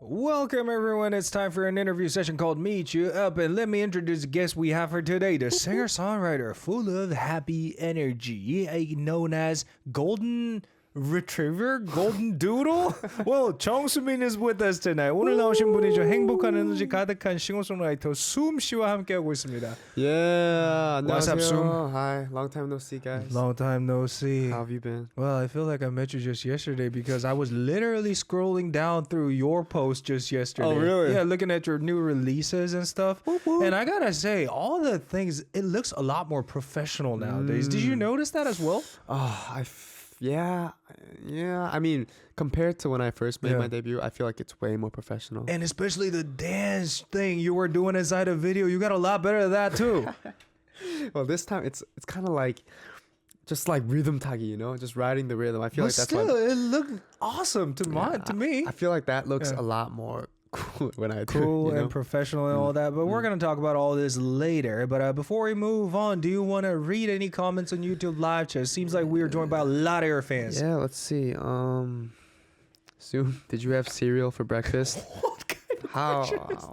Welcome everyone, it's time for an interview session called Meet You Up, and let me introduce the guest we have for today, the singer-songwriter full of happy energy, known as Golden Retriever? Golden Doodle? Well, 정수민 is with us tonight. 오늘 나오신 분이죠. 행복한 에너지 가득한 싱어송라이터 숨 씨와 함께하고 있습니다. Yeah, What's up, Soom? Hi, long time no see, guys. Long time no see. How have you been? Well, I feel like I met you just yesterday because I was literally scrolling down through your post just yesterday. Oh, really? Yeah, looking at your new releases and stuff. Whoop, whoop. And I gotta say, all the things, it looks a lot more professional nowadays. Did you notice that as well? Oh, yeah. I mean, compared to when I first made my debut, I feel like it's way more professional. And especially the dance thing you were doing inside a video, you got a lot better at that too. Well, this time it's kind of like just like rhythm taggy, you know, just riding the rhythm. I feel like that's still, it looked awesome to me. I feel like that looks a lot more cool when I do it, cool you know? and professional and all that, but we're going to talk about all this later. But before we move on, do you want to read any comments on YouTube live chat? Seems like we are joined by a lot of your fans. Yeah, let's see. Soon, did you have cereal for breakfast? What kind of questions?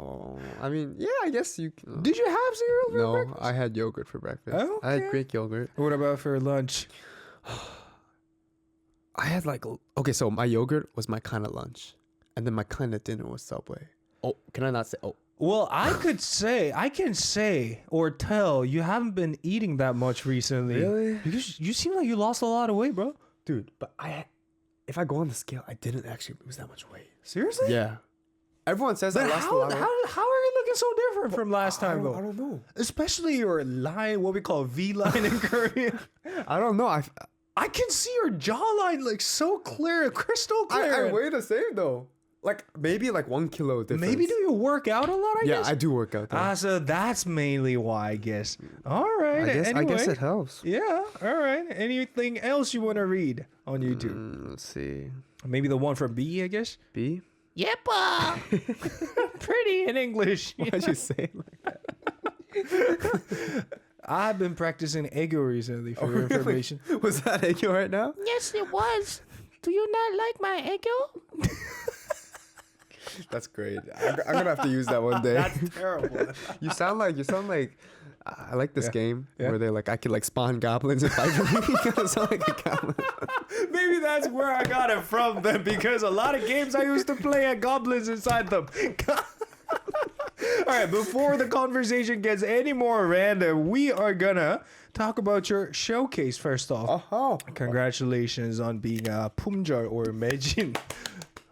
I mean, yeah, I guess you. Did you have cereal for No, breakfast? I had yogurt for breakfast. Okay. I had Greek yogurt. What about for lunch? I had okay, so my yogurt was my kind of lunch, and then my kind of dinner was Subway. Oh, can I not say? Oh, Well, I can say or tell you haven't been eating that much recently. Really? Because you seem like you lost a lot of weight, bro. dude, but if I go on the scale, I didn't actually lose that much weight. Seriously? Yeah, everyone says I But lost a lot of weight. how are you looking so different from last time, though? I don't know. Especially your line, what we call V line in Korean. I don't know. I can see your jawline like so clear, crystal clear. I weigh the same though. Like maybe like 1 kilo difference. Maybe do you work out a lot? I Yeah, guess. I do work out. Though. So that's mainly why, I guess. All right. I guess it helps. Yeah. All right. Anything else you want to read on YouTube? Let's see. Maybe the one from B, I guess. B. Yepa. Pretty in English. Why'd you say it like that? I've been practicing Ego recently for your information. Was that Ego right now? Yes, it was. Do you not like my Ego? That's great. I'm gonna have to use that one day. That's terrible. You sound like I like this game Yeah. where they're like I could like spawn goblins and fight for me. You kind of sound like a goblin. Maybe that's where I got it from then, because a lot of games I used to play had goblins inside them. All right, before the conversation gets any more random, we are gonna talk about your showcase first off. Oh, Congratulations on being a Pumjar or Mejin.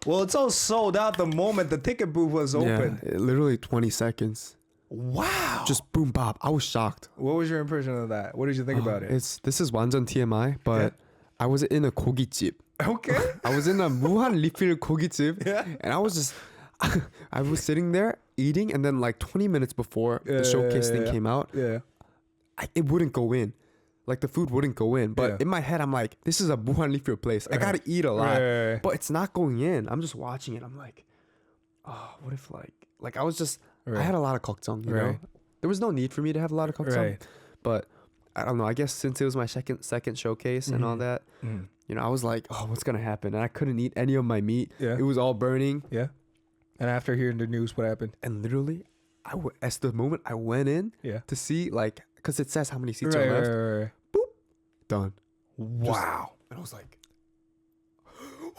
Well, it's all sold out the moment the ticket booth was open. yeah, literally 20 seconds. Wow. Just boom bop. I was shocked. What was your impression of that? What did you think about it? This is 완전 TMI, but I was in a 고깃집. Okay. I was in a 무한 리필 고깃집, Yeah. and I was just I was sitting there eating, and then like 20 minutes before the showcase thing came out, Yeah. it wouldn't go in. Like the food wouldn't go in. But Yeah. in my head, I'm like, this is a 무한 리필 place. I gotta eat a lot. Right. But it's not going in. I'm just watching it. I'm like, oh, what if like I was just I had a lot of 걱정, you know? Right. There was no need for me to have a lot of 걱정. Right. But I don't know. I guess since it was my second showcase and all that, you know, I was like, oh, what's gonna happen? And I couldn't eat any of my meat. Yeah. It was all burning. Yeah. And after hearing the news, what happened? And literally, as the moment I went in Yeah. to see, like, because it says how many seats are left. Right. Done. Wow. And I was like,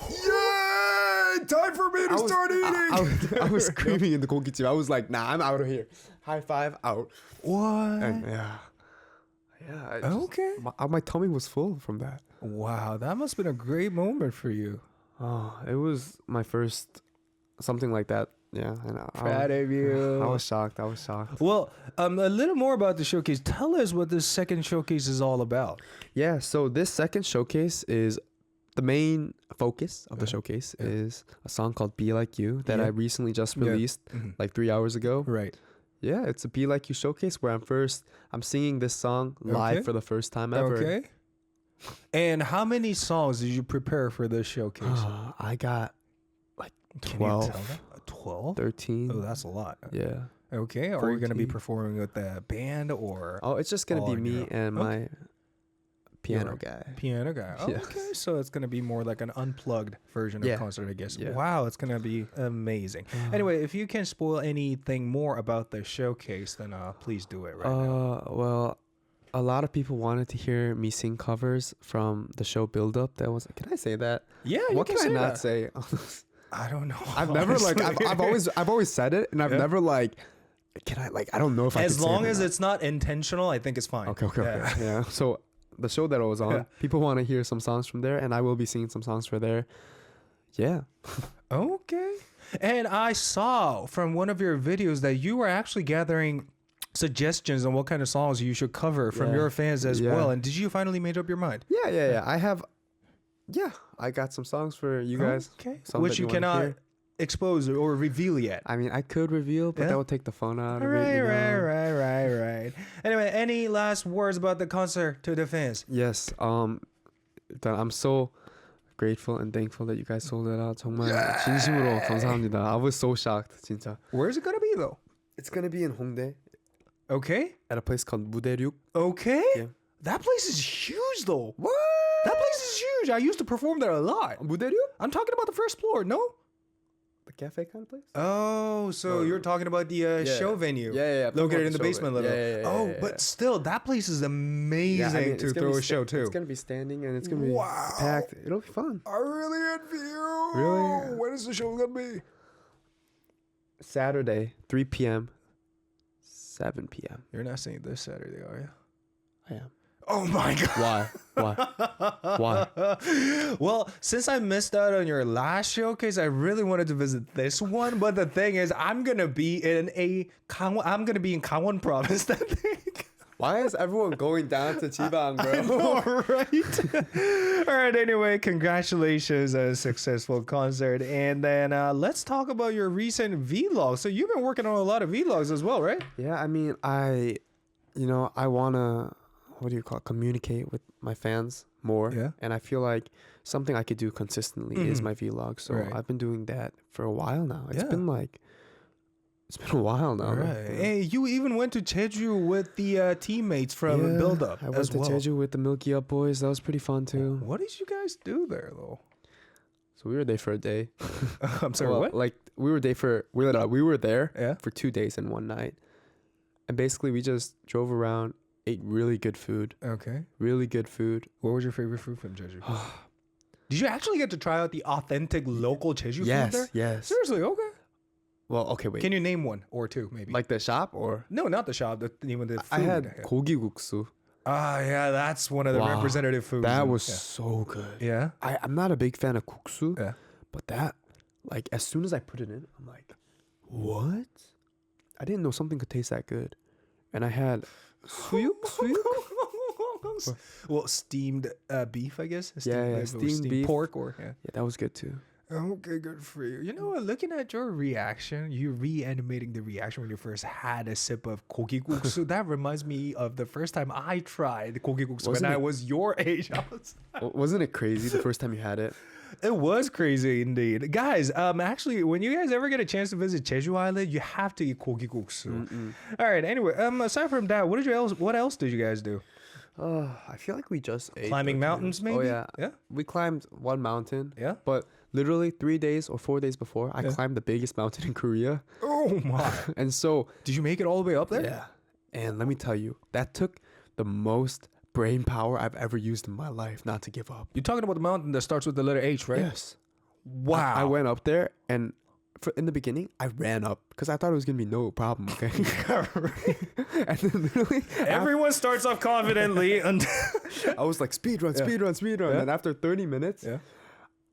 Yay! Time for me to start eating. I was screaming in the 고깃집. I was like, nah, I'm out of here. High five, out. What? And yeah. Okay. My tummy was full from that. Wow, that must have been a great moment for you. Oh, it was my first something like that. Yeah, I know. Proud of you. I was shocked. Well, a little more about the showcase. Tell us what this second showcase is all about. Yeah, so this second showcase is the main focus of the showcase is a song called Be Like You that I recently just released like 3 hours ago. Right. Yeah, it's a Be Like You showcase where I'm singing this song live for the first time ever. Okay. And how many songs did you prepare for this showcase? I got like Can 12, you tell that? 12? 13. Oh, that's a lot. Yeah. Okay. Are you going to be 14. performing with the band or? Oh, it's just going to all be me your- and my piano guy. Piano guy. Oh, Yes. okay. So it's going to be more like an unplugged version of concert, I guess. Yeah. Wow, it's going to be amazing. Anyway, if you can spoil anything more about the showcase, then please do it right now. Well, a lot of people wanted to hear me sing covers from the show Build Up. That was, can I say that? Yeah, what you can say I not that. say? I don't know. I've never like honestly. I've always said it, and I've never like. Can I like? I don't know if I. As could say long it or as not. it's not intentional, I think it's fine. Okay. Yeah. So the show that I was on, people want to hear some songs from there, and I will be singing some songs for there. Yeah. Okay. And I saw from one of your videos that you were actually gathering suggestions on what kind of songs you should cover from your fans as well. And did you finally make up your mind? Yeah. I have. Yeah, I got some songs for you guys. Okay. Some Which that you wanna cannot hear. expose or reveal yet. I mean, I could reveal, but that would take the fun out of it. Right, You know? right. Anyway, any last words about the concert to the fans? Yes. I'm so grateful and thankful that you guys sold it out. 정말 진심으로 감사합니다. I was so shocked, 진짜. Where's it gonna be though? It's gonna be in Hongdae Okay. at a place called 무대륙. Okay. Yeah. That place is huge though. What? That place is huge. I used to perform there a lot. 무대륙? I'm talking about the first floor, no? The cafe kind of place? Oh, so you're talking about the show venue. Yeah. Located in the basement level. Yeah. But still, that place is amazing to throw a show too. It's gonna be standing and it's gonna be packed. It'll be fun. I really envy you. Really? When is the show gonna be? Saturday, 3 p.m., 7 p.m. You're not saying this Saturday, are you? I am. Oh my god. Why? Well, since I missed out on your last showcase, I really wanted to visit this one. But the thing is, I'm gonna be in Gangwon province that thing. Why is everyone going down to Chiban, bro? All right. All right. Anyway, congratulations on a successful concert. And then let's talk about your recent vlog. So you've been working on a lot of vlogs as well, right? Yeah, I mean, I wanna, communicate with my fans more. Yeah. And I feel like something I could do consistently is my vlog. So Right. I've been doing that for a while now. It's been a while now. Right. Hey, you even went to Jeju with the teammates from Build Up I went as to well. Jeju with the Milky Up boys. That was pretty fun too. What did you guys do there, though? So we were there for a day. I'm sorry, Well, what? Like we were there Yeah. for 2 days and 1 night. And basically we just drove around, ate really good food. Okay. Really good food. What was your favorite food from Jeju? Did you actually get to try out the authentic local Jeju food there? Yes. Seriously, okay. Well, okay, wait. Can you name one or two, maybe? Like the shop or? No, not the shop. The name of the food. I had 고기국수. Ah, yeah, that's one of the Wow. representative foods. That was so good. Yeah. I'm not a big fan of 국수. Yeah. But that, like, as soon as I put it in, I'm like, what? I didn't know something could taste that good. And I had suyuk. Well, steamed beef, I guess. Yeah, beef or steamed beef. pork or Yeah, that was good too. Okay, good for you. You know what? Looking at your reaction, you reanimating the reaction when you first had a sip of 고기국수. That reminds me of the first time I tried 고기국수 when I was your age. Wasn't it crazy the first time you had it? It was crazy indeed, guys. Actually, when you guys ever get a chance to visit Jeju Island, you have to eat 고기국수. All right. Anyway, aside from that, what else did you guys do? I feel like we just ate Climbing mountains, maybe? Oh yeah, Yeah. We climbed one mountain. Yeah. But literally 3 days or 4 days before, I climbed the biggest mountain in Korea. Oh my! And so, Did you make it all the way up there? yeah. And let me tell you, that took the most brain power I've ever used in my life not to give up. You're talking about the mountain that starts with the letter H, right? Yes. Wow. I went up there and in the beginning, I ran up because I thought it was going to be no problem, okay? And then literally, Everyone starts off confidently and I was like, speed run. Yeah. And after 30 minutes, yeah.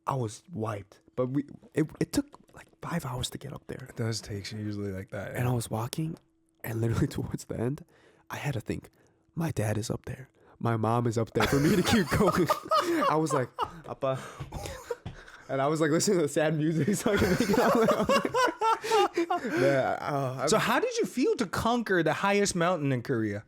I was wiped. But it took like 5 hours to get up there. It does take usually like that. And I was walking, and literally towards the end, I had to think, my dad is up there. My mom is up there for me to keep going. I was like, Appa. And I was like listening to the sad music so I can make it out. Yeah, So how did you feel to conquer the highest mountain in Korea?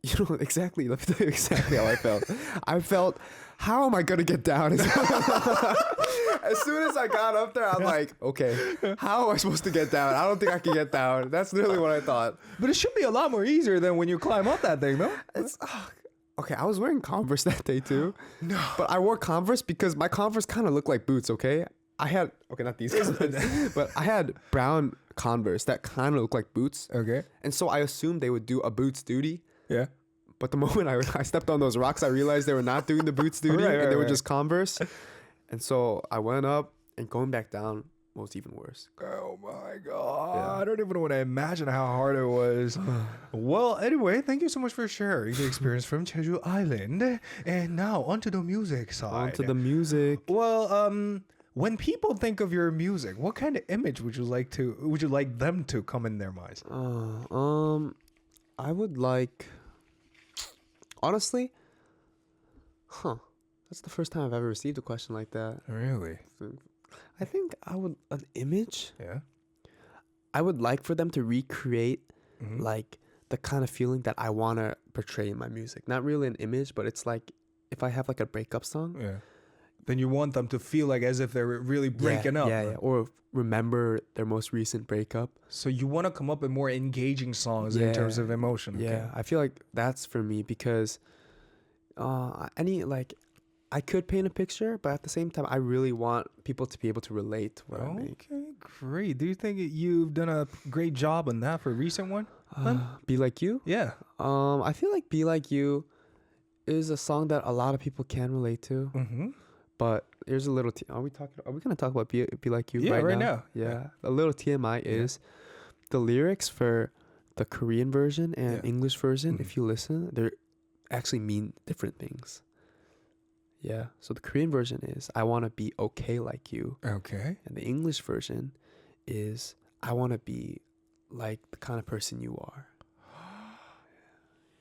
you know exactly. Let me tell you exactly how I felt. I felt, how am I gonna get down? As soon as I got up there, I'm like, okay, how am I supposed to get down? I don't think I can get down. That's literally what I thought. But it should be a lot more easier than when you climb up that thing, no? It's Okay, I was wearing Converse that day too. No. But I wore Converse because my Converse kind of looked like boots, okay? I had, okay, not these, but I had brown Converse that kind of looked like boots. Okay. And so I assumed they would do a boots duty. Yeah. But the moment I stepped on those rocks, I realized they were not doing the boots duty and they were just Converse. And so I went up, and going back down was even worse. Oh my God. I don't even want to imagine how hard it was. Well, anyway, thank you so much for sharing the experience from Jeju Island. And now onto the music side. Onto the music. Well, when people think of your music, what kind of image would you like them to come in their minds? I would like, honestly, that's the first time I've ever received a question like that. Really? I think an image. Yeah. I would like for them to recreate Mhm. like the kind of feeling that I want to portray in my music. Not really an image, but it's like if I have like a breakup song. Yeah. Then you want them to feel like as if they're really breaking up. Yeah. Or remember their most recent breakup. So you want to come up with more engaging songs in terms of emotion. Okay? Yeah, I feel like that's for me because I could paint a picture, but at the same time, I really want people to be able to relate to what I make. Okay, great. Do you think you've done a great job on that for a recent one? Be Like You? Yeah. I feel like Be Like You is a song that a lot of people can relate to. Mm-hmm. But here's a little. Are we gonna talk about Be Like You? Yeah, right now. Yeah. A little TMI is the lyrics for the Korean version and English version. If you listen, they actually mean different things. Yeah. So the Korean version is I want to be okay like you. Okay. And the English version is I want to be like the kind of person you are.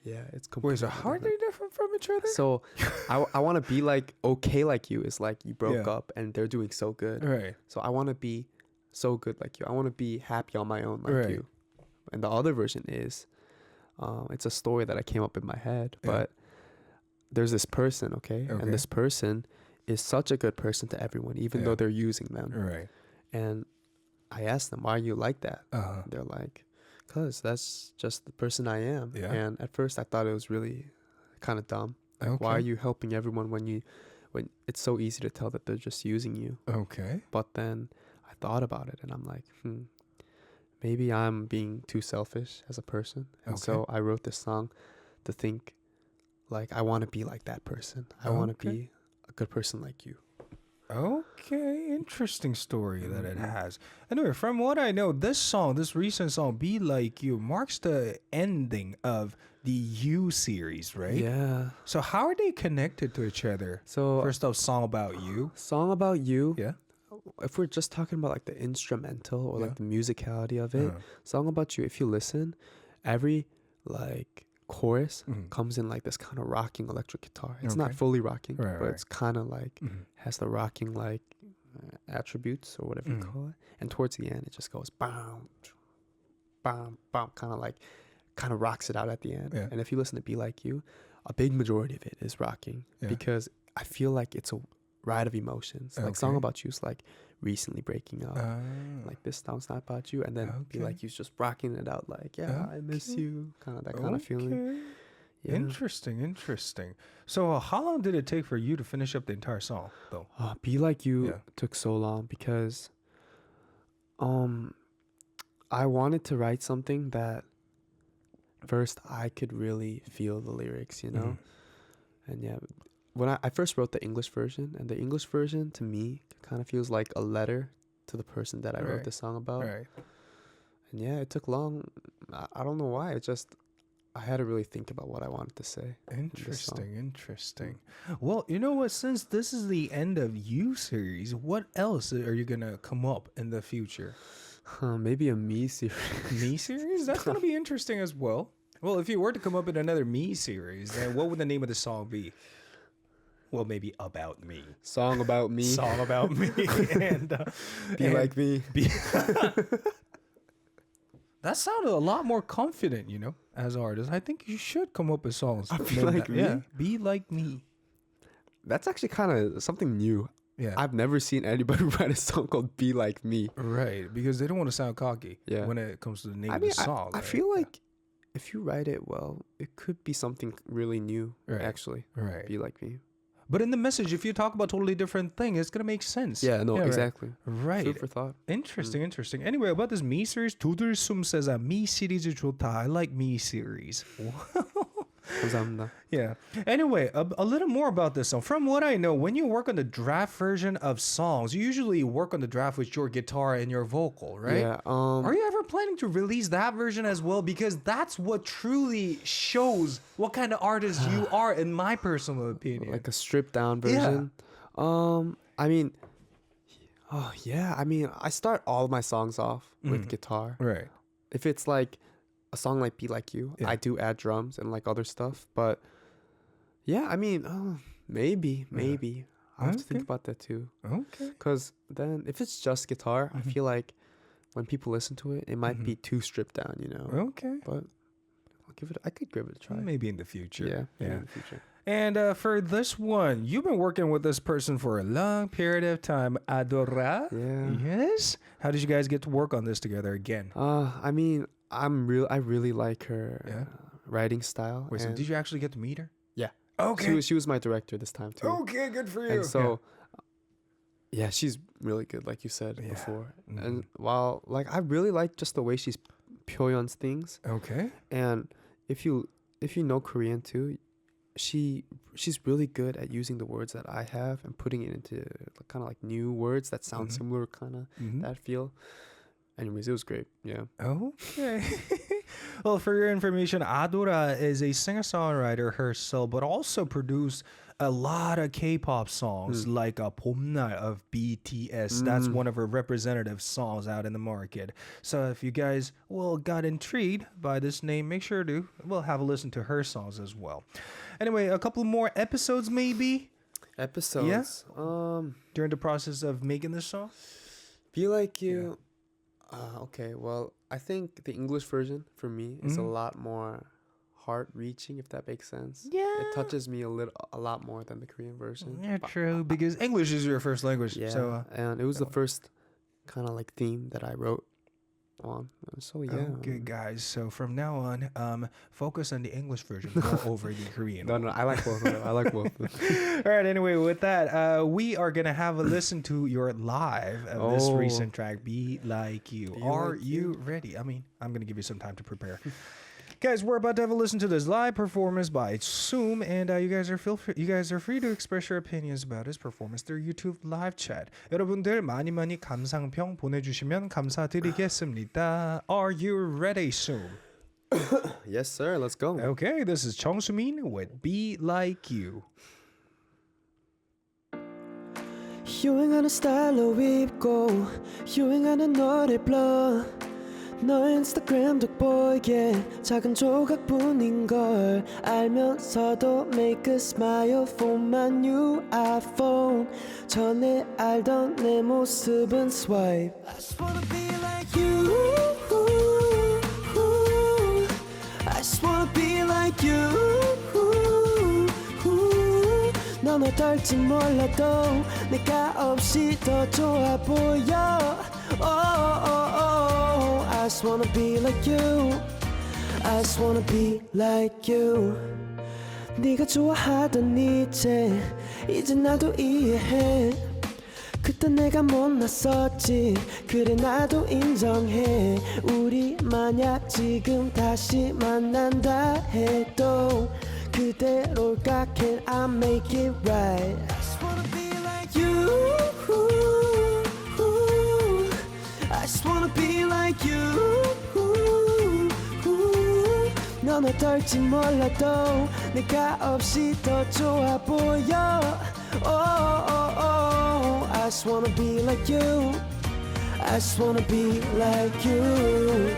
Yeah, it's completely Wait, so how are they different from each other? So I want to be like okay like you is like you broke up and they're doing so good. Right. So I want to be so good like you. I want to be happy on my own like you. And the other version is it's a story that I came up in my head, but there's this person, okay? And this person is such a good person to everyone, even though they're using them. Right. And I asked them, why are you like that? Uh-huh. They're like, because that's just the person I am. Yeah. And at first I thought it was really kind of dumb. Like, why are you helping everyone when it's so easy to tell that they're just using you? Okay. But then I thought about it and I'm like, maybe I'm being too selfish as a person. And so I wrote this song to think, like, I want to be like that person. I want to be a good person like you. Okay, interesting story that it has. Anyway, from what I know, this recent song, Be Like You, marks the ending of the You series, right? Yeah. So how are they connected to each other? So first off, Song About You. Song About You. Yeah. If we're just talking about like the instrumental or like the musicality of it, Song About You, if you listen, every like chorus comes in like this kind of rocking electric guitar. It's not fully rocking, but it's kind of like has the rocking like attributes or whatever you call it. And towards the end, it just goes bam, bam, bam, kind of rocks it out at the end. Yeah. And if you listen to Be Like You, a big majority of it is rocking because I feel like it's a ride of emotions. Like Song About You is like recently breaking up. Like this song's not about you, and then Be Like You's just rocking it out like, I miss you, kind of that kind of feeling. Yeah. Interesting. So how long did it take for you to finish up the entire song though? Be Like You took so long because I wanted to write something that first I could really feel the lyrics, you know. And when I first wrote the English version, and the English version to me kind of feels like a letter to the person that I wrote the song about. Right. And it took long. I don't know why. I had to really think about what I wanted to say. Interesting. Well, you know what? Since this is the end of You series, what else are you gonna come up in the future? Maybe a Me series. Me series? That's gonna be interesting as well. Well, if you were to come up with another Me series, then what would the name of the song be? Well, maybe About Me. Song About Me. Song About Me. and Be Like Me. That sounded a lot more confident, you know, as artists. I think you should come up with songs. Be Like Me? Yeah, Be Like Me. That's actually kind of something new. Yeah. I've never seen anybody write a song called Be Like Me. Right, because they don't want to sound cocky when it comes to the name of the song. I feel like if you write it well, it could be something really new. Right. Actually, Right. be like me. But in the message, if you talk about totally different thing, it's gonna make sense. Yeah, no, right. exactly. Right. Food for thought. Interesting, interesting. Anyway, about this Me series, 두들숨 says Me series 좋다. I like Me series. 감사합니다. Yeah. Anyway, a little more about this song. From what I know, when you work on the draft version of songs, you usually work on the draft with your guitar and your vocal, right? Yeah. Are you ever planning to release that version as well? Because that's what truly shows what kind of artist you are, in my personal opinion. like a stripped down version. I mean, oh yeah. I mean, I start all of my songs off with guitar. Right. If it's like a song like Be Like You, Yeah. I do add drums and like other stuff. But yeah, I mean, maybe. I have to think Okay. about that too. Okay. Because then if it's just guitar, I feel like when people listen to it, it might be too stripped down, you know. Okay. But I could give it a try. Maybe in the future. Yeah, Yeah. in the future. And for this one, you've been working with this person for a long period of time. Adora. Yeah. Yes. How did you guys get to work on this together again? I mean, I really like her Yeah. writing style. Wait, so and did you actually get to meet her? Yeah. Okay. She was my director this time too. Okay, good for you. And so yeah, she's really good, like you said Yeah. before. Mhm. And while like I really like just the way she's 표현's things. Okay. And if you know Korean too, she's really good at using the words that I have and putting it into kind of like new words that sound similar, kind of that feel. Anyways, it was great. Yeah. Okay. Well, for your information, Adora is a singer-songwriter herself, but also produced a lot of K-pop songs like 봄날 of BTS. That's one of her representative songs out in the market. So if you guys got intrigued by this name, make sure to have a listen to her songs as well. Anyway, a couple more episodes maybe Episodes. during the process of making this song. Be Like You. Okay, well, I think the English version for me is a lot more heart-reaching, if that makes sense. Yeah. It touches me a lot more than the Korean version. Yeah, true. Because English is your first language. Yeah, So, and it was the first kind of like theme that I wrote on. So yeah. okay, guys. So from now on, focus on the English version more over the Korean. No, I like both of them. I like both of them. All right. Anyway, with that, we are gonna have a listen to your live of this recent track, "Be Like You." Are you ready? I mean, I'm gonna give you some time to prepare. Guys, we're about to have a listen to this live performance by Zoom, and you guys are free to express your opinions about his performance through YouTube live chat. 여러분들 많이 감상평 보내주시면 감사드리겠습니다. Are you ready, Zoom? Yes, sir. Let's go. Okay, this is JUNGSOOMIN with "Be Like You." 유행하는 스타일로 입고 유행하는 노래 불러 너 인스타그램 돋보이게 작은 조각뿐인걸 알면서도 make a smile for my new iPhone 전에 알던 내 모습은 swipe I just wanna be like you I just wanna be like you 넌 어떨지 몰라도 내가 없이 더 좋아 보여 I just wanna be like you I just wanna be like you 네가 좋아하던 이제 나도 이해해 그때 내가 못났었지 그래 나도 인정해 우리 만약 지금 다시 만난다 해도 그대로일까 can I make it right I just wanna be like you I just wanna be like you 넌 어떨지 몰라도 내가 없이 더 좋아 보여 I just wanna be like you I just wanna be like you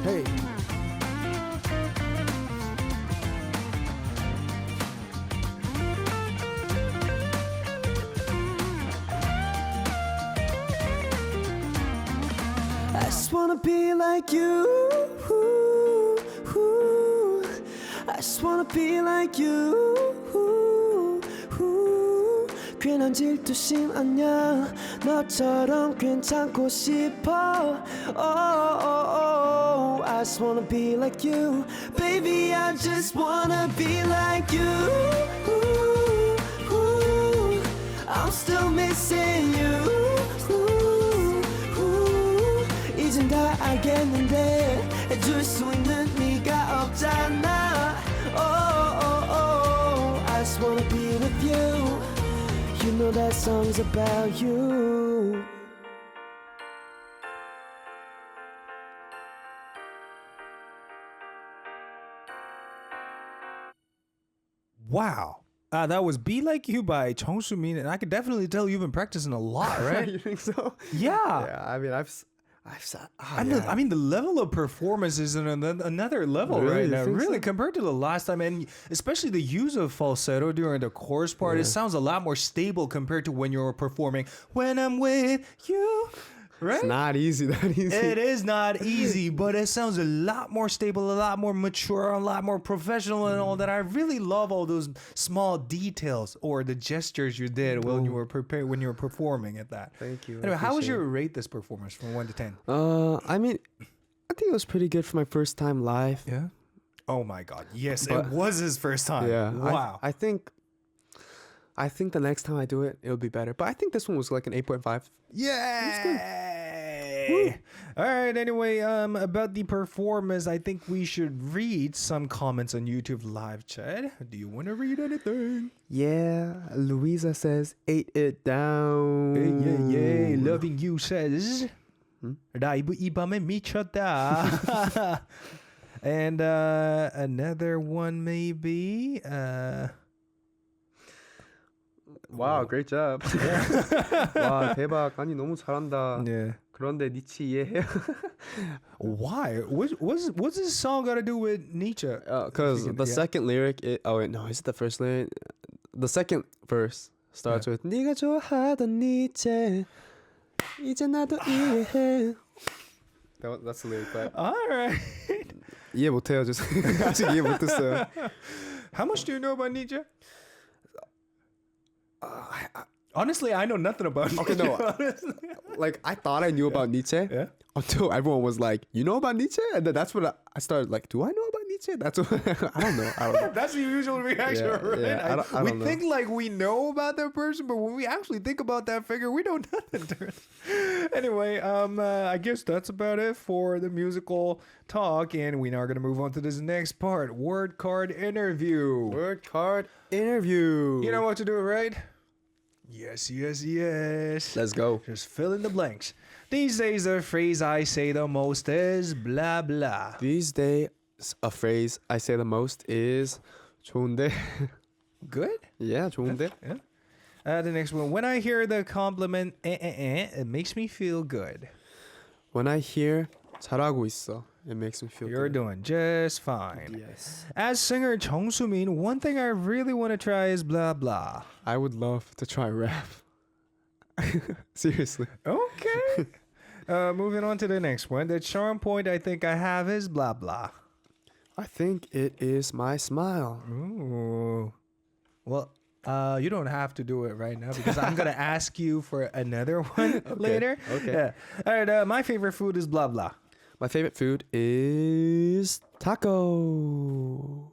Hey. I just wanna be like you I just wanna be like you 괜한 질투심 아냐 너처럼 괜찮고 싶어 oh, oh, oh. I just wanna be like you Baby I just wanna be like you I'm still missing you 이젠 다 알겠는데 해줄 수 있는 네가 없잖아 oh, oh, oh. I just wanna be with you You know that song's about you Wow. That was Be Like You by JUNGSOOMIN, and I could definitely tell you've been practicing a lot, right? You think so? Yeah. Yeah, I mean, I've said. I mean, the level of performance is in another level Really? right You now. think Really, so? compared to the last time, and especially the use of falsetto during the chorus part, it sounds a lot more stable compared to when you're performing "When I'm with You." Right? It's not easy. That easy. It is not easy, but it sounds a lot more stable, a lot more mature, a lot more professional, and all that. I really love all those small details or the gestures you did when you were when you were performing at that. Thank you. I Anyway, how would appreciate you rate this performance from 1 to 10? I mean, I think it was pretty good for my first time live. Yeah. Oh my God! Yes, But- it was his first time. Yeah. Wow. I think the next time I do it, it'll be better. But I think this one was like an 8.5. Yay! All right. Anyway, about the performance, I think we should read some comments on YouTube live chat. Do you want to read anything? Yeah. Louisa says, ate it down. Yay! Loving you says, 라이브 이 밤에 미쳤다. And another one maybe. Wow, great job. 와, 대박. 아니, 너무 잘한다. Yeah. 그런데 니치 이해해? Why? What's this song got to do with Nietzsche? Because If you can- the yeah. second lyric, oh wait, no, is it the first lyric? The second verse starts with 네가 좋아하던 니체 이제 나도 이해해. That's the lyric, but All right. 이해 못해요. 아직 이해 못했어요. How much do you know about Nietzsche? Honestly, I know nothing about Okay, Nietzsche. no. Like, I thought I knew about Nietzsche Yeah. until everyone was like, you know about Nietzsche? And then that's when I started like, do I know about Nietzsche? That's what I don't know. That's the usual reaction, Yeah, right? yeah, I don't we know. think like we know about that person, but when we actually think about that figure, we know nothing. Anyway, I guess that's about it for the musical talk, and we are gonna move on to this next part: word card interview. Word card interview. You know what to do, right? Yes. Let's go. Just fill in the blanks. These days, the phrase I say the most is blah blah. These days, a phrase I say the most is 좋은데. Good? Yeah, 좋은데. Yeah. The next one. When I hear the compliment, it makes me feel good. When I hear 잘하고 있어, it makes me feel You're good. doing just fine. Yes. As singer JUNGSOOMIN, one thing I really want to try is blah blah. I would love to try rap. Seriously. Okay. Moving on to the next one. The charm point I think I have is blah blah. I think it is my smile. Ooh. Well, you don't have to do it right now because I'm gonna ask you for another one later. okay. Yeah. All right. My favorite food is blah blah. My favorite food is taco.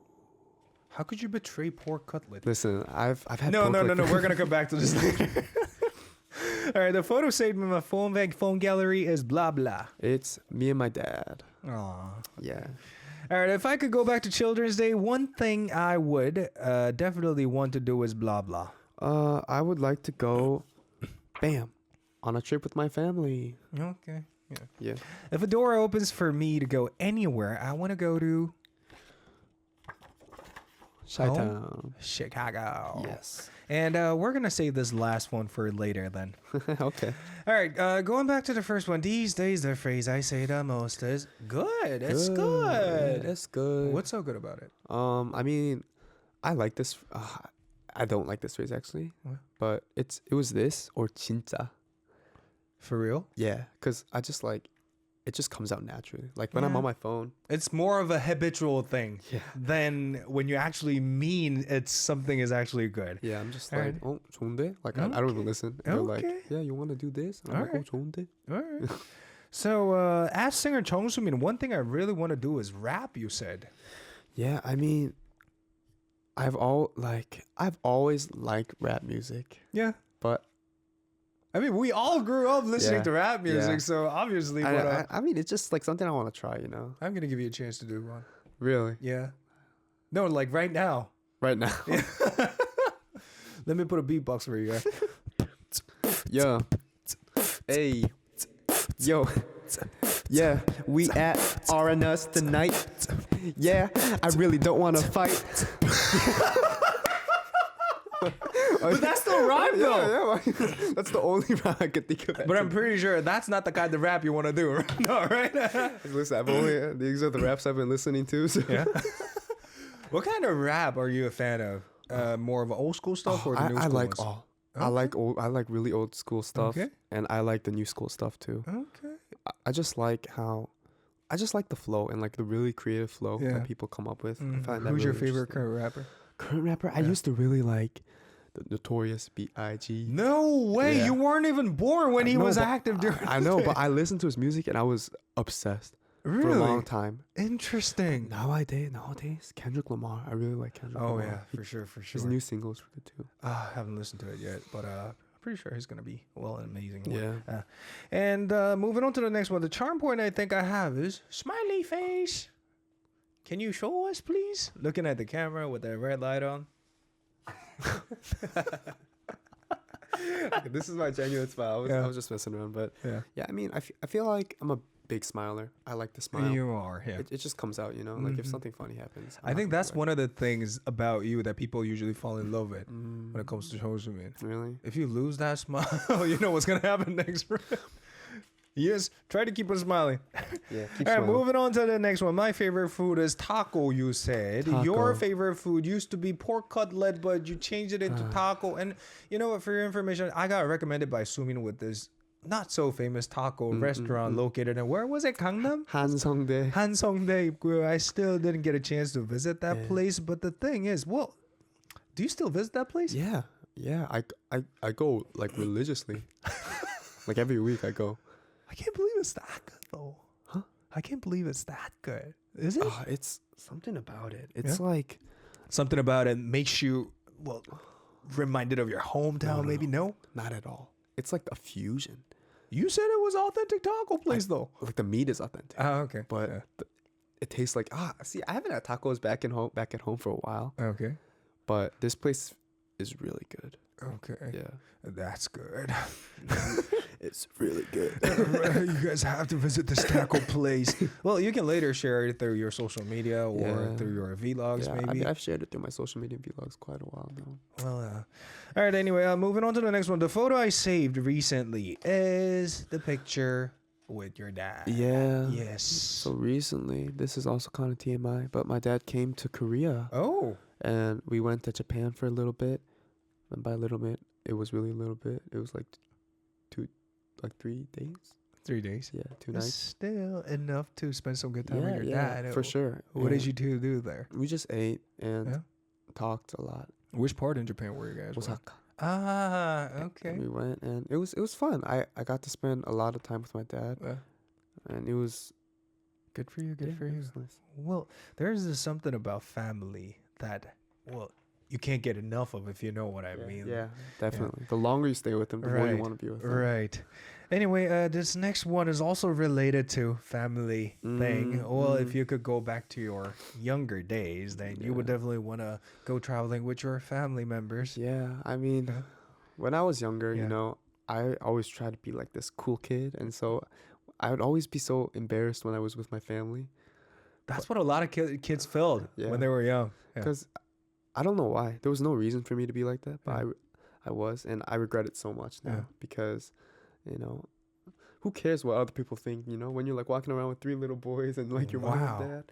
How could you betray pork cutlet? Listen, I've had No. pork like- We're gonna come back to this later. All right. The photo saved in my phone gallery is blah blah. It's me and my dad. Aw. Yeah. All right. If I could go back to Children's Day, one thing I would definitely want to do is blah blah. I would like to go, bam, on a trip with my family. Okay. Yeah. If a door opens for me to go anywhere, I want to go to Chi-town. Chicago. Yes. And we're going to save this last one for later then. Okay. All right. Going back to the first one. These days, the phrase I say the most is good. It's good. It's good. What's so good about it? I mean, I like this. I don't like this phrase actually, but it was this or 진짜. For real? Yeah, cause I just like it just comes out naturally. Like when I'm Yeah. on my phone. It's more of a habitual thing Yeah. than when you actually mean it's something is actually good. Yeah, I'm just All like, right. oh, 좋은데? Like I don't even listen. And they're like, Okay. yeah, you want to do this? And I'm All like, right. oh, 좋은데? All right. So, as singer JUNGSOOMIN, one thing I really want to do is rap. You said. Yeah, I mean, I've always liked rap music, Yeah. but I mean, we all grew up listening Yeah. to rap music, Yeah. so obviously, what I mean, it's just like something I want to try, you know? I'm gonna give you a chance to do one. Really? Yeah. No, like right now. Right now. Let me put a beatbox for you guys. Yeah. Hey. Yo. Yeah, we at R&S tonight. Yeah, I really don't want to fight. But that's still rhyme though. Yeah. That's the only rap I could think of. But I'm pretty sure that's not the kind of rap you want to do. No, right? Listen, these are the raps I've been listening to. So. Yeah. What kind of rap are you a fan of? More of old school stuff or the new I school like ones? all. I like really old school stuff, Okay. and I like the new school stuff too. Okay. I just like the flow and like the really creative flow Yeah. that people come up with. I find that Who's your really favorite interesting. current rapper? Current rapper? I used to really like the Notorious B.I.G. No way. Yeah. You weren't even born when he No, was but active during I know, but I listened to his music and I was obsessed really for a long time. interesting. Nowadays, Kendrick Lamar. I really like Kendrick Oh Lamar. yeah, for sure. His new singles are good too. I haven't listened to it yet, but I'm pretty sure he's gonna be amazing. Yeah. And moving on to the next one, the charm point I think I have is smiley face. Can you show us, please? Looking at the camera with that red light on. This is my genuine smile. I was just messing around, but Yeah. I mean, I feel like I'm a big smiler. I like to smile. You are, yeah. It just comes out, you know. Like if something funny happens. I think that's one of the things about you that people usually fall in love with when it comes to JUNGSOOMIN. Really. If you lose that smile, you know what's gonna happen next. Yes, try to keep on smiling. Yeah. All right, moving on to the next one. My favorite food is taco, you said. Taco. Your favorite food used to be pork cutlet, but you changed it into taco. And you know what, for your information, I got recommended by Sumin with this not so famous taco restaurant located in, where was it, Gangnam? 한성대. Hansongdae. I still didn't get a chance to visit that place, but the thing is, well, do you still visit that place? Yeah. I go like religiously. Like every week I go. I can't believe it's that good, though. Huh? I can't believe it's that good. Is it? It's something about it. It's like Something about it makes you, well, reminded of your hometown, maybe? No? not at all. It's like a fusion. You said it was authentic taco place, though. Like the meat is authentic, Oh, okay. but it tastes like see. I haven't had tacos back at home for a while, Okay. but this place is really good. Okay. Yeah, That's good. it's really good. You guys have to visit this taco place. Well, you can later share it through your social media or Yeah. through your vlogs, Yeah, maybe. I've shared it through my social media vlogs quite a while now. Well, all right. Anyway, moving on to the next one. The photo I saved recently is the picture with your dad. Yeah. Yes. So recently, this is also kind of TMI, but my dad came to Korea Oh. and we went to Japan for a little bit. And by a little bit, it was really a little bit. It was like 3 days. 3 days. Yeah, 2 That's nights. still enough to spend some good time with your dad. for sure. What did And you two do there? We just ate and talked a lot. Which part in Japan were you guys? Osaka. Ah, And okay. we went and it was fun. I got to spend a lot of time with my dad, and it was Good for you. Good for it you. was nice. Well, there's this something about family that, well, you can't get enough of, if you know what I mean. Yeah, definitely. The longer you stay with them, the more you want to be with them. Right. Anyway, this next one is also related to family thing. Well, if you could go back to your younger days, then you would definitely want to go traveling with your family members. Yeah, I mean, when I was younger, Yeah. you know, I always tried to be like this cool kid, and so I would always be so embarrassed when I was with my family. That's what a lot of kids felt Yeah. when they were young. Yeah. Because I don't know why. There was no reason for me to be like that, but I was, and I regret it so much now because, you know, who cares what other people think, you know, when you're like walking around with 3 little boys and like your mom and dad.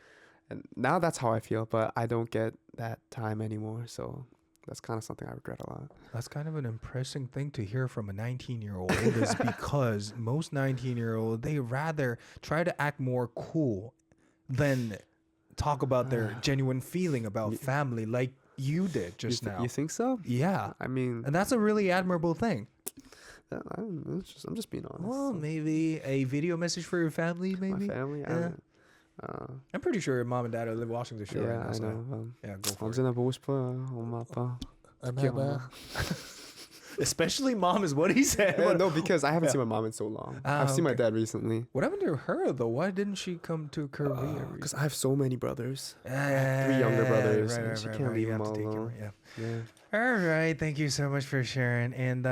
And now that's how I feel, but I don't get that time anymore. So that's kind of something I regret a lot. That's kind of an impressive thing to hear from a 19-year-old is because most 19-year-old, they rather try to act more cool than talk about their genuine feeling about family like you did just now. You think so? Yeah. I mean, And that's a really admirable thing. I'm just being honest. Well, maybe a video message for your family, maybe. My family? Yeah. I'm pretty sure your mom and dad are watching the show Yeah, right now. I So know. yeah, go for it. 언제나 보고 싶어요, 엄마 아빠. Especially mom is what he said. Yeah, no, because I haven't seen my mom in so long. I've seen my dad recently. What happened to her though? Why didn't she come to Korea? Because I have so many brothers. Yeah, 3 younger brothers. Right, and right, she right, can't right. leave You them have all to take care alone. of it, yeah. Yeah. All right, thank you so much for sharing. And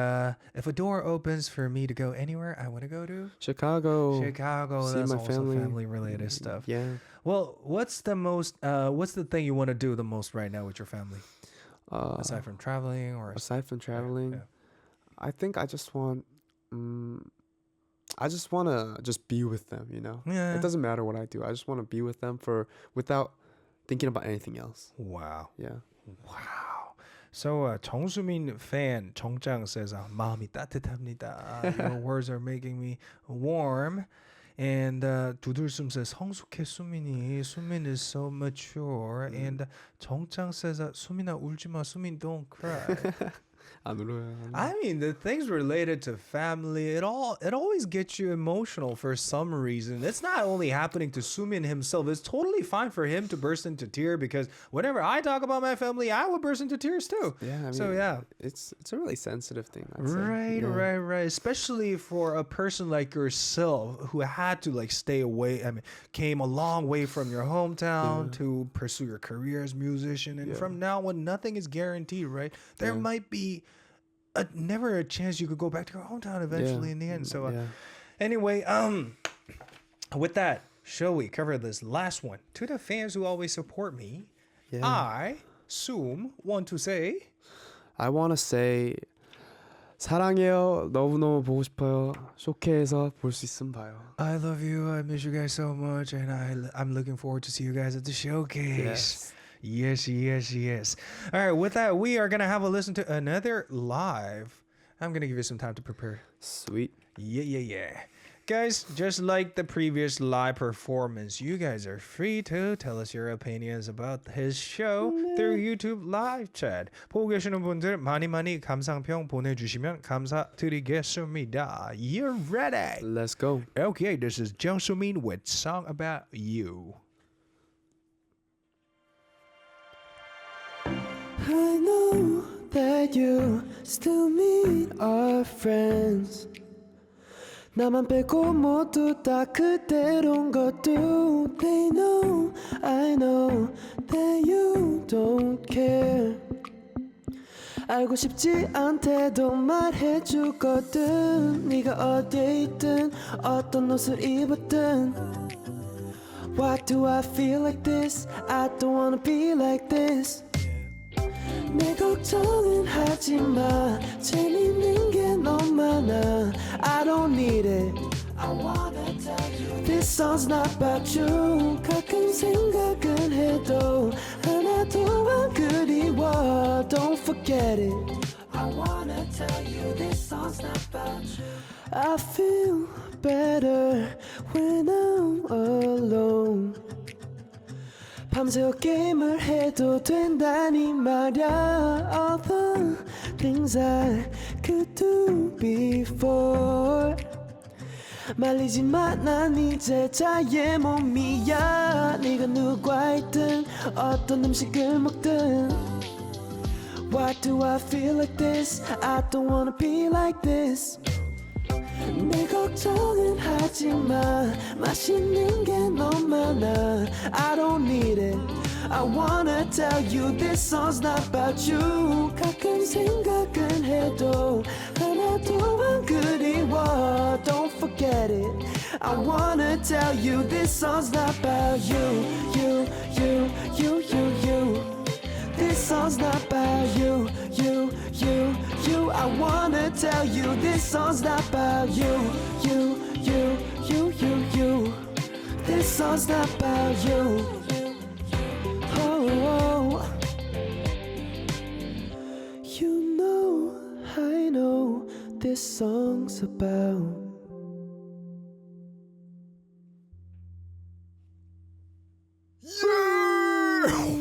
if a door opens for me to go anywhere, I want to go to Chicago. Chicago. See That's my also family. family-related stuff. Yeah. Well, what's the thing you want to do the most right now with your family, aside from traveling or Aside from traveling, yeah. I think I just want to just be with them, you know? Yeah. It doesn't matter what I do. I just want to be with them without thinking about anything else. Wow. Yeah. Wow. So 정수민 fan 정장 says 마음이 따뜻합니다. Your words are making me warm. And 두들숨 says 성숙해 수민이. 수민 is so mature. And 정장 says 수민아 울지 마. 수민 don't cry. 안 울어요. I mean, the things related to family, it always gets you emotional for some reason. It's not only happening to Sumin himself. It's totally fine for him to burst into tears because whenever I talk about my family, I would burst into tears too. Yeah, I mean, So yeah. it's a really sensitive thing, I'd say. Right, Yeah. right. Especially for a person like yourself who had to like stay away. I mean, came a long way from your hometown to pursue your career as a musician, and from now on, nothing is guaranteed. Right? There might be never a chance you could go back to your hometown eventually in the end. So anyway, with that, shall we cover this last one? To the fans who always support me, I, Soom, want to say. I want to say 사랑해요. 너무너무 보고 싶어요. 쇼케에서 볼 수 있으면 봐요. I love you. I miss you guys so much, and I'm looking forward to see you guys at the showcase. Yes. All right, with that, we are gonna have a listen to another live. I'm gonna give you some time to prepare. Sweet. Yeah. Guys, just like the previous live performance, you guys are free to tell us your opinions about his show through YouTube live chat. 보고 계시는 분들 많이 감상평 보내주시면 감사드리겠습니다. You ready? Let's go. Okay, this is JUNGSOOMIN with Song About You. I know that you still meet our friends. 나만 빼고 모두 다 그대로인 것도 They know, I know that you don't care. 알고 싶지 않대도 말해주거든. 네가 어디에 있든 어떤 옷을 입었든. Why do I feel like this? I don't wanna be like this. 내 걱정은 하지마. 재밌는 게 너무 많아. I don't need it. I wanna tell you this song's not about you. 가끔 생각은 해도 하나도 안 그리워. Don't forget it. I wanna tell you this song's not about you. I feel better when I'm alone. 밤새워 게임을 해도 된다니 말야. All the things I could do before. 말리지 마, 난 이제 자의 몸이야. 네가 누구와 있든 어떤 음식을 먹든. Why do I feel like this? I don't wanna be like this. 내 걱정은 하지마. 맛있는 게 너무 많아. I don't need it. I wanna tell you this song's not about you. 가끔 생각은 해도 하나도 안 그리워. Don't forget it. I wanna tell you this song's not about you. You. This song's not about you. I wanna tell you this song's not about you. This song's not about you. Oh. what this song's about.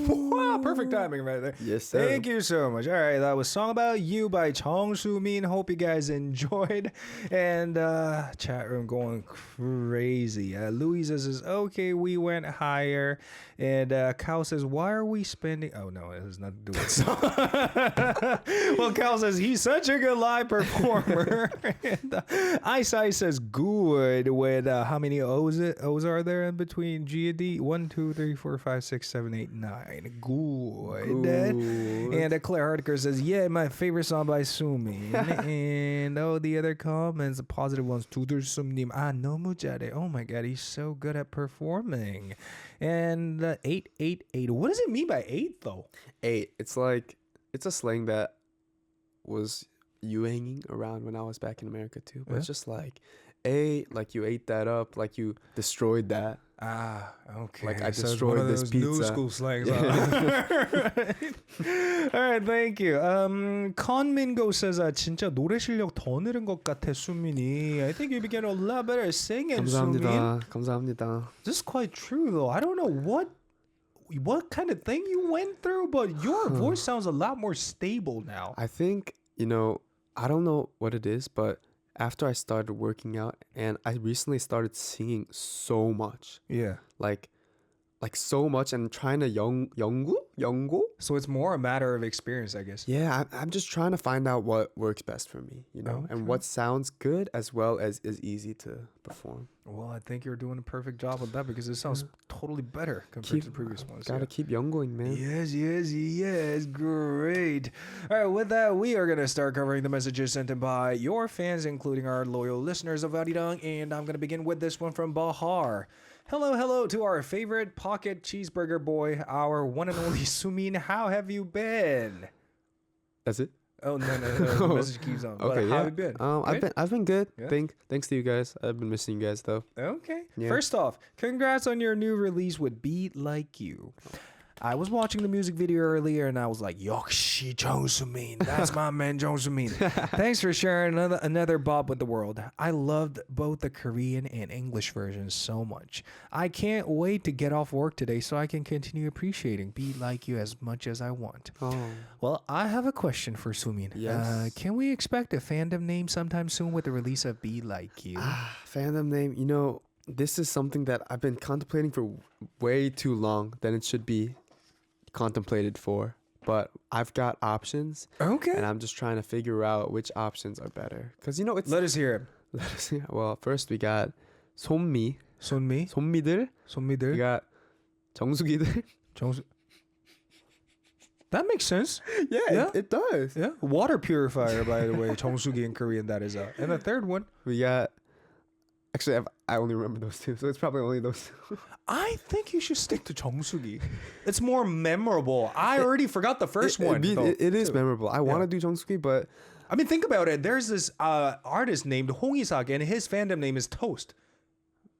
Wow, perfect timing right there. Yes, sir. Thank you so much. All right, that was Song About You by JUNGSOOMIN. Hope you guys enjoyed. And chat room going crazy. Louisa says, okay, we went higher. And Cal says, why are we spending... Oh, no, it has nothing to do with song. Well, Cal says, he's such a good live performer. And Ice says, good. With how many O's are there in between G and D? 1, 2, 3, 4, 5, 6, 7, 8, 9. Good. And Claire Hardiker says, yeah, my favorite song by Sumi. And the other comments, the positive ones. Tudersumnim. 너무 잘해. Oh my God, he's so good at performing. And 888. What does it mean by 8 though? 8. It's like, it's a slang that was hanging around when I was back in America too. But it's just like, 8, like you ate that up, like you destroyed that. Ah, okay. Like I So it's destroyed one of this those pizza. New school slangs. All right, thank you. Conmingo says, 진짜 노래 실력 더 늘은 것 같아, 수민이. I think you became a lot better at singing, 수민. 감사합니다. This is quite true, though. I don't know what kind of thing you went through, but your voice sounds a lot more stable now. I think, I don't know what it is, but after I started working out and I recently started singing so much. Yeah. Like so much and trying to 연구? So it's more a matter of experience, I guess. Yeah, I'm just trying to find out what works best for me, and what sounds good as well as is easy to perform. Well, I think you're doing a perfect job of that because it sounds totally better compared to the previous ones. Gotta keep 연구ing, man. Yes. Great. All right, with that, we are going to start covering the messages sent in by your fans, including our loyal listeners of ARIRANG. And I'm going to begin with this one from Bahar. Hello to our favorite pocket cheeseburger boy, our one and only Sumin. How have you been? That's it? Oh, no. The message keeps on. Okay, but how have you been? I've been good. Yeah. Thanks to you guys. I've been missing you guys though. Okay. Yeah. First off, congrats on your new release with Beat Like You. I was watching the music video earlier and I was like, 역시 JUNGSOOMIN. That's my man JUNGSOOMIN. Thanks for sharing another bop with the world. I loved both the Korean and English versions so much. I can't wait to get off work today so I can continue appreciating Beat Like You as much as I want. Oh. Well, I have a question for Sumin. Yes. Can we expect a fandom name sometime soon with the release of Beat Like You? Fandom name, this is something that I've been contemplating for way too long than it should be contemplated for, but I've got options. Okay. And I'm just trying to figure out which options are better. Because, it's... Let us hear it. Well, first we got 손미들. We got 정수기들. That makes sense. Yeah. It does. Yeah. Water purifier, by the way. 정수기 in Korean, that is. And the third one. We got... Actually, I only remember those two, so it's probably only those two. I think you should stick to 정수기. It's more memorable. I already forgot the first one. It is memorable. I want to do 정수기, but... I mean, think about it. There's this artist named Hong Isak, and his fandom name is Toast.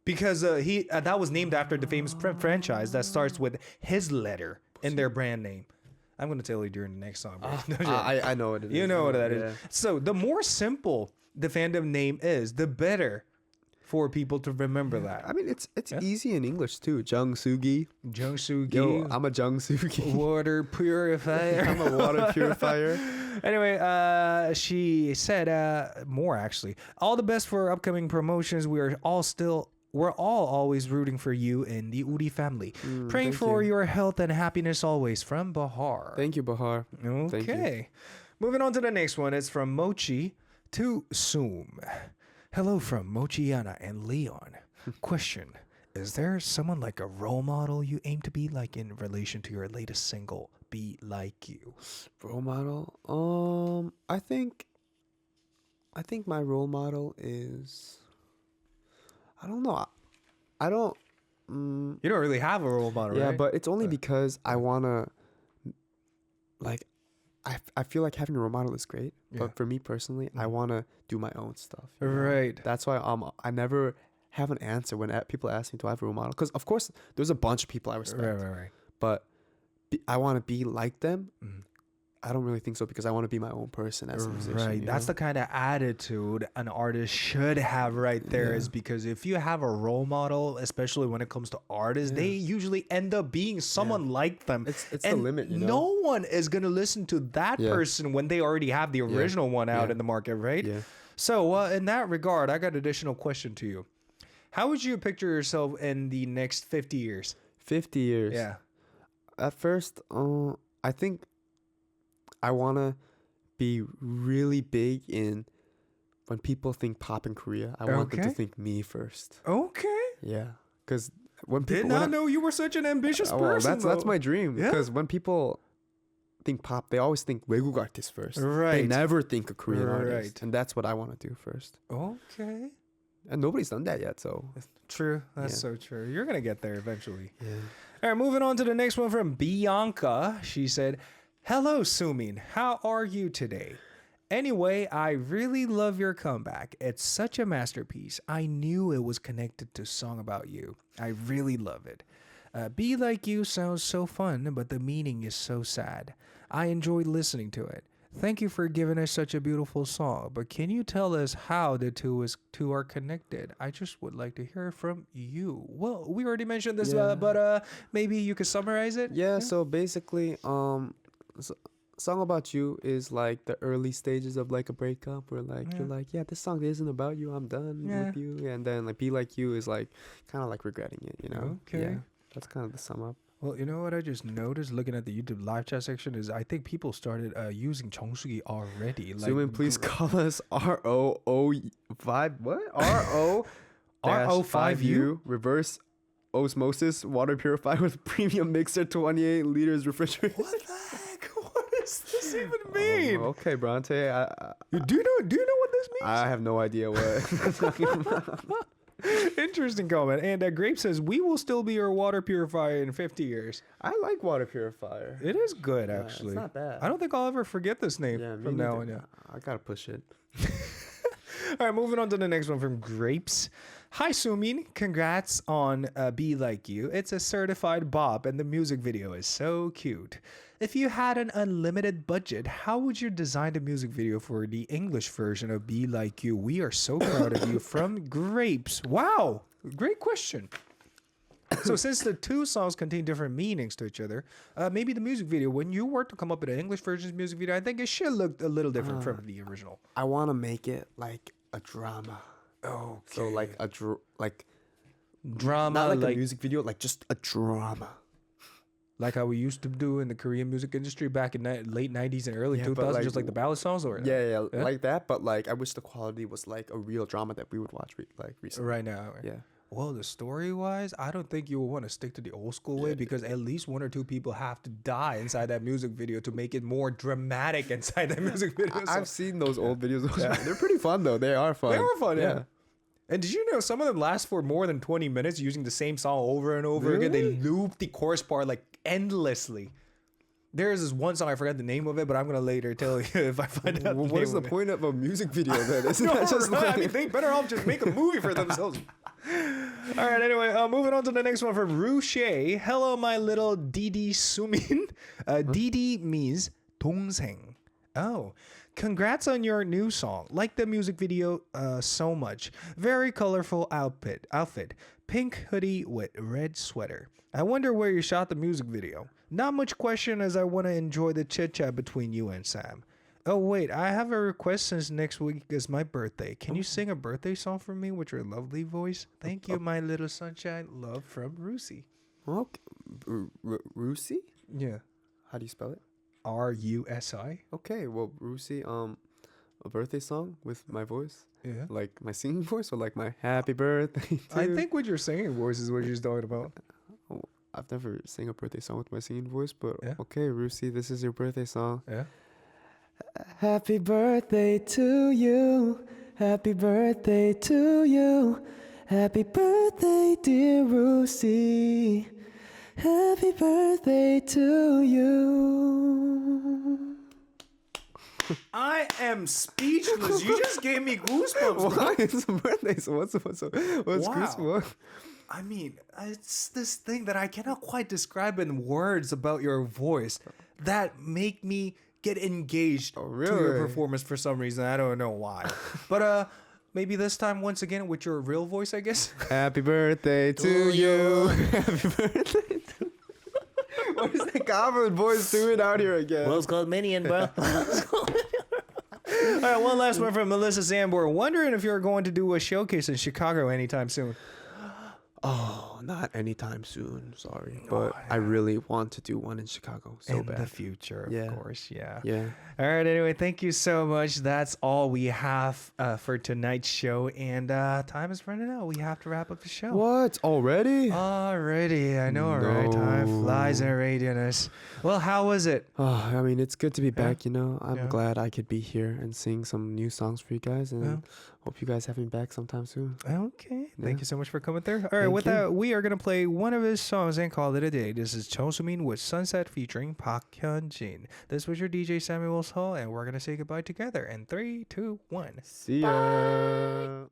Because that was named after the famous franchise that starts with his letter in their brand name. I'm going to tell you during the next song. I know what it is. You know what that is. So the more simple the fandom name is, the better for people to remember that. I mean, it's easy in English too. 정수기. Yo, I'm a 정수기. Water purifier. I'm a water purifier. Anyway, she said more actually. All the best for upcoming promotions. We're all always rooting for you and the Uri family. Praying for your health and happiness always, from Bahar. Thank you, Bahar. Okay. Moving on to the next one. It's from Mochi to Zoom. Hello from Mochiana and Leon. Question: is there someone like a role model you aim to be like in relation to your latest single, Be Like You? Role model? I think my role model is... I don't know. I don't... You don't really have a role model, yeah, right? but it's only because I want to... I feel like having a role model is great, but for me personally, I want to do my own stuff. Right. That's why I never have an answer when people ask me, do I have a role model? Because, of course, there's a bunch of people I respect. Right. But I want to be like them I don't really think so because I want to be my own person as a musician. Right. you That's know? the kind of attitude an artist should have right there. Yeah. Is because if you have a role model, especially when it comes to artists, they usually end up being someone like them. It's the and limit, you know? no one is going to listen to that Yeah. person when they already have the original one out Yeah. in the market, right? Yeah. So in that regard, I got an additional question to you. How would you picture yourself in the next 50 years? 50 years. Yeah. At first, I think I want to be really big in when people think pop in Korea. I want them to Okay. think me first. Okay. Yeah. Because when Did people... not when I- know you were such an ambitious Oh, well, person. that's though. my dream. Yeah. Because when people think pop, they always think 외국 artist first. They Right. never think a Korean Right. artist. And that's what I want to do first. Okay. And nobody's done that yet, so... True. That's Yeah. so true. You're going to get there eventually. Yeah. All right, moving on to the next one from Bianca. She said, "Hello, Sumin. How are you today? Anyway, I really love your comeback. It's such a masterpiece. I knew it was connected to Song About You. I really love it. Be Like You sounds so fun, but the meaning is so sad. I enjoyed listening to it. Thank you for giving us such a beautiful song, but can you tell us how the two are connected? I just would like to hear from you." Well, we already mentioned this, Yeah. but maybe you could summarize it? Yeah, so basically, Song About You is like the early stages of like a breakup where like you're like, yeah, this song isn't about you, I'm done Yeah. with you. And then like Be Like You is like kind of like regretting it, you know? Okay. Yeah, that's kind of the sum up. Well, you know what I just noticed looking at the YouTube live chat section is I think people started using JUNGSOOMIN already. Sumin, please call us RO5, what? RO5U reverse osmosis water purifier with premium mixer 28 liters refrigerator. What the heck? What does this even mean? Okay, Bronte, Do you know what this means? I have no idea what. Interesting comment. And Grape says, "We will still be your water purifier in 50 years." I like water purifier. It is good, Yeah, actually. it's not bad. I don't think I'll ever forget this name Yeah, me from now neither. on. Yeah. I gotta push it. All right, moving on to the next one from Grapes. "Hi, Sumin. Congrats on Be Like You. It's a certified bop, and the music video is so cute. If you had an unlimited budget, how would you design the music video for the English version of Be Like You? We are so proud of you." From Grapes. Wow, great question. So since the two songs contain different meanings to each other, maybe the music video, when you were to come up with an English version's music video, I think it should look a little different from the original. I want to make it like a drama. Oh, So like drama, not like, like a music video, like just a drama. like how we used to do in the Korean music industry back in late 90s and early Yeah, 2000s, but like- just like the ballad songs, or Yeah, like that. But like I wish the quality was like a real drama that we would watch recently. right now. Yeah. Well, the story wise, I don't think you will want to stick to the old school way because at least one or two people have to die inside that music video to make it more dramatic inside that music video. So- I've seen those old videos. They're pretty fun though. They are fun. They were fun, yeah. And did you know some of them last for more than 20 minutes using the same song over and over again? They Really? loop the chorus part like endlessly. There is this one song, I forgot the name of it, but I'm going to later tell you if I find out. What is the point of a music video then? Isn't No, that just right? like... I mean, they better off just make a movie for themselves. All right, anyway, moving on to the next one from Ruche. "Hello, my little Didi Sumin." Didi means 동생. Oh, congrats on your new song. Like the music video so much. Very colorful outfit. Pink hoodie with red sweater. I wonder where you shot the music video. Not much question as I want to enjoy the chit chat between you and Sam. Oh wait, I have a request since next week is my birthday. Can you sing a birthday song for me with your lovely voice? Thank you, my little sunshine. Love from Rusi. Okay. Rusi? Yeah. How do you spell it? RUSI. Okay, well, Rusi, a birthday song with my voice? Yeah. Like my singing voice or like my happy birthday to... I think with your singing voice is what you're talking about. Oh, I've never sang a birthday song with my singing voice, but Yeah. okay, Rusi, this is your birthday song. Yeah. Happy birthday to you. Happy birthday to you. Happy birthday, dear Lucy. Happy birthday to you. I am speechless. You just gave me goosebumps. Why? It's a birthday song. What's Wow. Christmas? I mean, it's this thing that I cannot quite describe in words about your voice that make me get engaged to your really? performance for some reason. I don't know why. But maybe this time once again with your real voice, I guess. Happy birthday to you. Happy birthday to What is the common voice doing out here again? Well, it's called Minion, bro. All right, one last one from Melissa Sambor. Wondering if you're going to do a showcase in Chicago anytime soon. Oh, not anytime soon. Sorry, but I really want to do one in Chicago so in bad. the future, of Yeah. course. Yeah. Yeah. All right. Anyway, thank you so much. That's all we have for tonight's show, and time is running out. We have to wrap up the show. What already? Already, I know, right? Time No. flies in radioness. Well, how was it? Oh, I mean, it's good to be back. You know, I'm Yeah. glad I could be here and sing some new songs for you guys, and Yeah. hope you guys have me back sometime soon. Okay. Yeah. Thank you so much for coming through. All right. Thank With you. that, we are gonna play one of his songs and call it a day. This is JUNGSOOMIN with Sunset featuring Park Hyun-jin. This was your DJ Samuel Hall, and we're gonna say goodbye together. In 3, 2, 1. See ya.